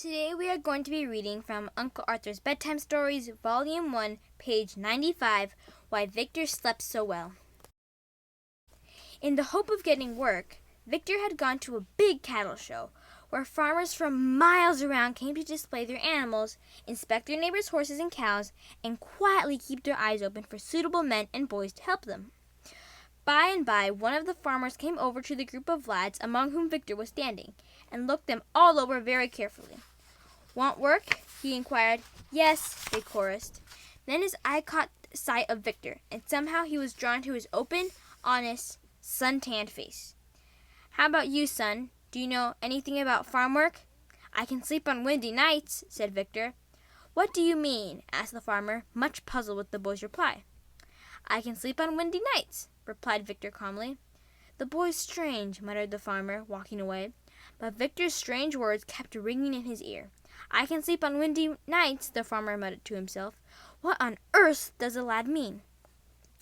Today we are going to be reading from Uncle Arthur's Bedtime Stories, Volume 1, page 95, Why Victor Slept So Well. In the hope of getting work, Victor had gone to a big cattle show, where farmers from miles around came to display their animals, inspect their neighbors' horses and cows, and quietly keep their eyes open for suitable men and boys to help them. By and by, one of the farmers came over to the group of lads among whom Victor was standing, and looked them all over very carefully. "Want work?" he inquired. "Yes," they chorused. Then his eye caught sight of Victor, and somehow he was drawn to his open, honest, sun-tanned face. "How about you, son? Do you know anything about farm work?" "I can sleep on windy nights," said Victor. "What do you mean?" asked the farmer, much puzzled with the boy's reply. "I can sleep on windy nights," replied Victor calmly. "The boy's strange," muttered the farmer, walking away. But Victor's strange words kept ringing in his ear. "I can sleep on windy nights," the farmer muttered to himself. "What on earth does the lad mean?"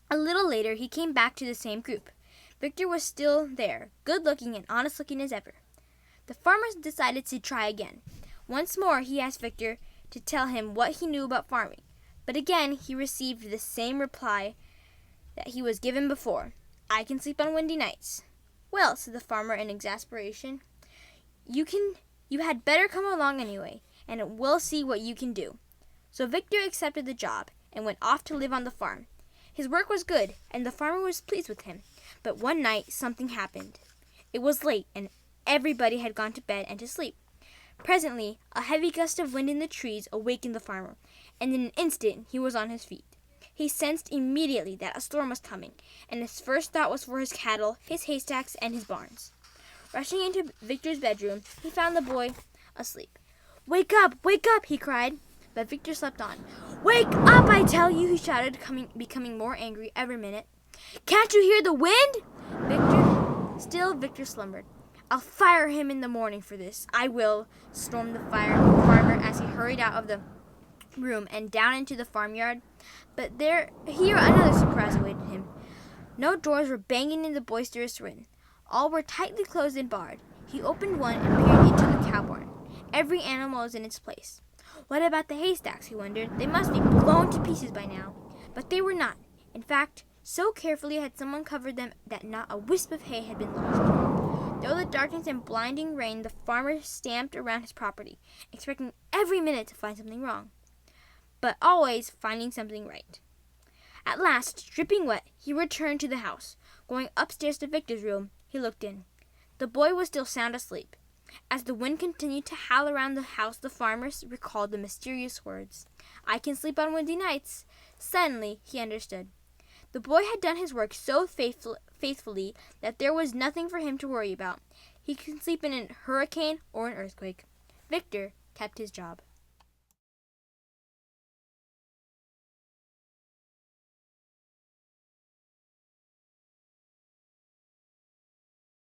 A little later he came back to the same group. Victor was still there, good-looking and honest-looking as ever. The farmer decided to try again. Once more he asked Victor to tell him what he knew about farming, but again he received the same reply that he was given before. "I can sleep on windy nights." "Well," said the farmer in exasperation, you had better come along anyway, and we'll see what you can do." So Victor accepted the job and went off to live on the farm. His work was good, and the farmer was pleased with him. But one night something happened. It was late, and everybody had gone to bed and to sleep. Presently, a heavy gust of wind in the trees awakened the farmer, and in an instant he was on his feet. He sensed immediately that a storm was coming, and his first thought was for his cattle, his haystacks, and his barns. Rushing into Victor's bedroom, he found the boy asleep. Wake up! He cried. But Victor slept on. "Wake up, I tell you!" he shouted, becoming more angry every minute. "Can't you hear the wind?" Victor slumbered. "I'll fire him in the morning for this. I will," stormed the farmer as he hurried out of the room and down into the farmyard. But here another surprise awaited him. No doors were banging in the boisterous wind. All were tightly closed and barred. He opened one and peered into the cow barn. Every animal was in its place. What about the haystacks, he wondered? They must be blown to pieces by now. But they were not. In fact, so carefully had someone covered them that not a wisp of hay had been lost. Through the darkness and blinding rain, the farmer stamped around his property, expecting every minute to find something wrong, but always finding something right. At last, dripping wet, he returned to the house. Going upstairs to Victor's room, he looked in. The boy was still sound asleep. As the wind continued to howl around the house, the farmer recalled the mysterious words, "I can sleep on windy nights." Suddenly, he understood. The boy had done his work so faithfully that there was nothing for him to worry about. He could sleep in a hurricane or an earthquake. Victor kept his job.